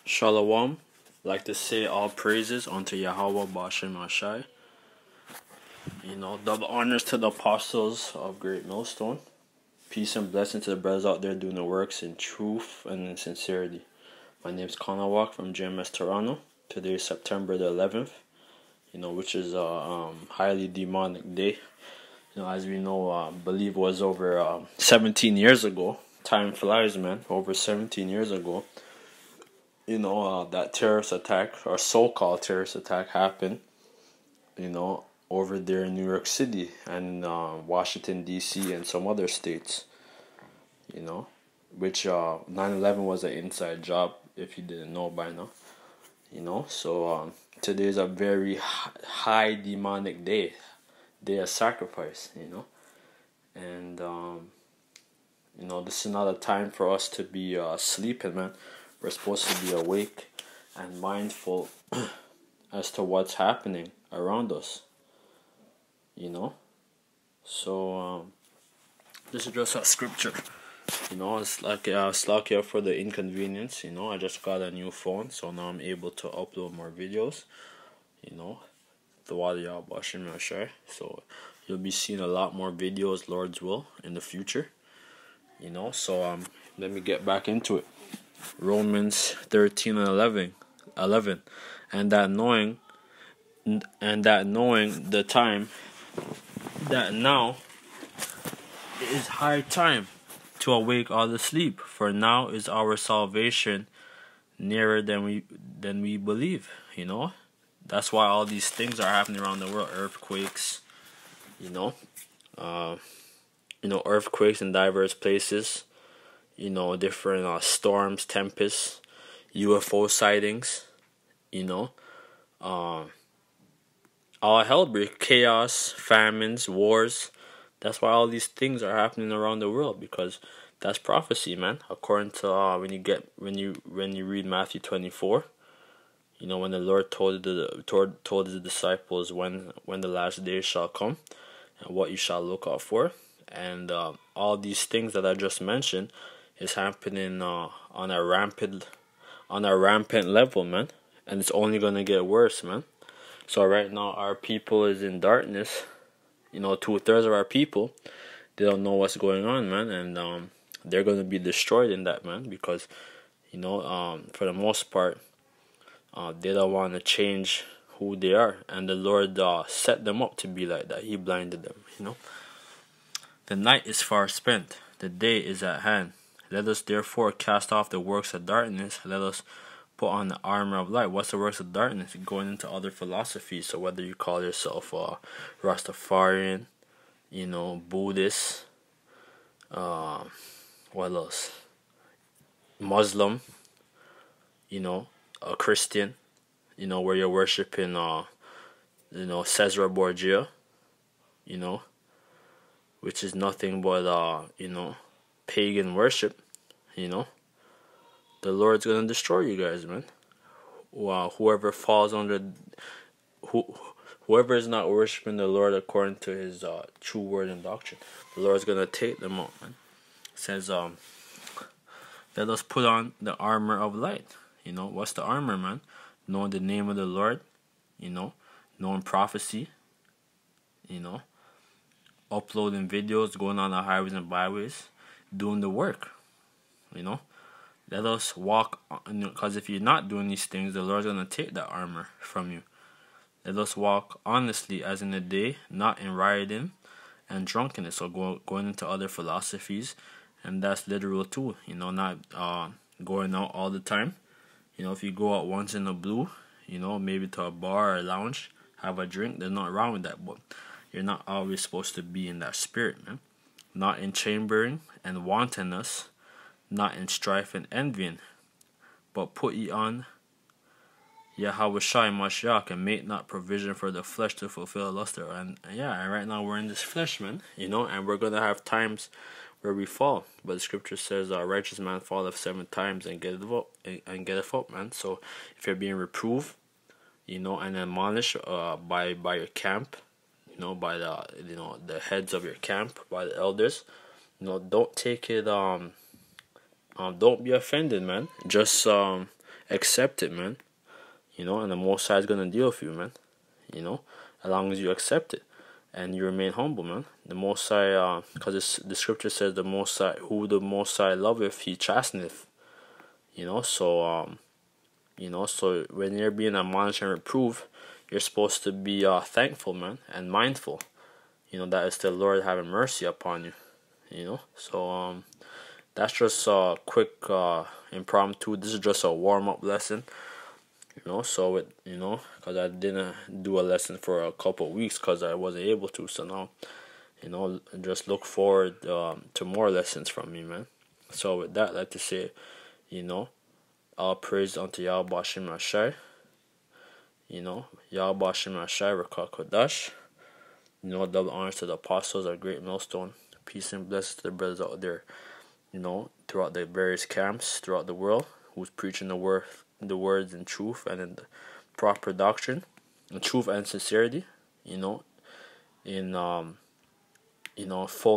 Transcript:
Shalom. Like to say all praises unto Yahweh Bashem Ashai. Double honors to the apostles of Great Millstone. Peace and blessing to the brothers out there doing the works in truth and in sincerity. My name is Connor Walk from GMS Toronto. Today is September the 11th, which is a highly demonic day. As we know, I believe it was over 17 years ago. Time flies, man. Over 17 years ago. That terrorist attack, or so-called terrorist attack, happened, over there in New York City and Washington, D.C. and some other states, which 9/11 was an inside job, if you didn't know by now, So today is a very high demonic day of sacrifice, and, this is not a time for us to be sleeping, man. We're supposed to be awake and mindful as to what's happening around us, So, this is just a scripture, it's like for the inconvenience, I just got a new phone, so now I'm able to upload more videos, the water y'all washing my share. So, you'll be seeing a lot more videos, Lord's will, in the future, So, let me get back into it. Romans 13 and 11, and that knowing the time, that now is high time to awake all the sleep, for now is our salvation nearer than we believe. That's why all these things are happening around the world. Earthquakes, earthquakes in diverse places. Different storms, tempests, UFO sightings, all hell break, chaos, famines, wars. That's why all these things are happening around the world, because that's prophecy, man. According to when you read Matthew 24, when the Lord told his disciples when the last days shall come and what you shall look out for, and all these things that I just mentioned is happening on a rampant level, man, and it's only gonna get worse, man. So right now our people is in darkness. 2/3 of our people, they don't know what's going on, man, and they're gonna be destroyed in that, man, because for the most part, they don't want to change who they are, and the Lord set them up to be like that. He blinded them. The night is far spent, the day is at hand. Let us therefore cast off the works of darkness. Let us put on the armor of light. What's the works of darkness? Going into other philosophies. So whether you call yourself Rastafarian, Buddhist, what else? Muslim, a Christian, where you're worshiping, Caesar Borgia, which is nothing but, pagan worship, the Lord's gonna destroy you guys, man. Whoever falls under, whoever is not worshiping the Lord according to His true word and doctrine, the Lord's gonna take them out, man. It says, let us put on the armor of light. What's the armor, man? Knowing the name of the Lord, knowing prophecy, uploading videos, going on the highways and byways, doing the work, Let us walk, because if you're not doing these things, the Lord's going to take that armor from you. Let us walk honestly as in the day, not in rioting and drunkenness, or going into other philosophies, and that's literal too, not going out all the time. If you go out once in a blue, maybe to a bar or a lounge, have a drink, there's nothing wrong with that, but you're not always supposed to be in that spirit, man. Not in chambering and wantonness, not in strife and envying, but put ye on Yahweh Shai Mashiach, and make not provision for the flesh to fulfill luster. And right now we're in this flesh, man, and we're gonna have times where we fall. But the scripture says, "A righteous man falleth 7 times and getteth up, man." So if you're being reproved, and admonished by your camp, by the heads of your camp, by the elders, don't take it don't be offended, man. Just accept it, man. And the Most High is gonna deal with you, man. As long as you accept it and you remain humble, man. The Most High, because the scripture says the Most High, who the Most High loveth, he chasteneth. So when you're being admonished and reproved, you're supposed to be thankful, man, and mindful. That is the Lord having mercy upon you. So that's just a quick impromptu. This is just a warm up lesson. So because I didn't do a lesson for a couple of weeks because I wasn't able to. So now, just look forward to more lessons from me, man. So with that, I'd like to say, all praise unto Yahweh Bashim Ashai. Yahweh Bashim Ashai Rakah Kodash. Double honors to the apostles, our great millstone. Peace and blessings to the brothers out there, throughout the various camps throughout the world, who's preaching the words in truth and in the proper doctrine, in truth and sincerity, in full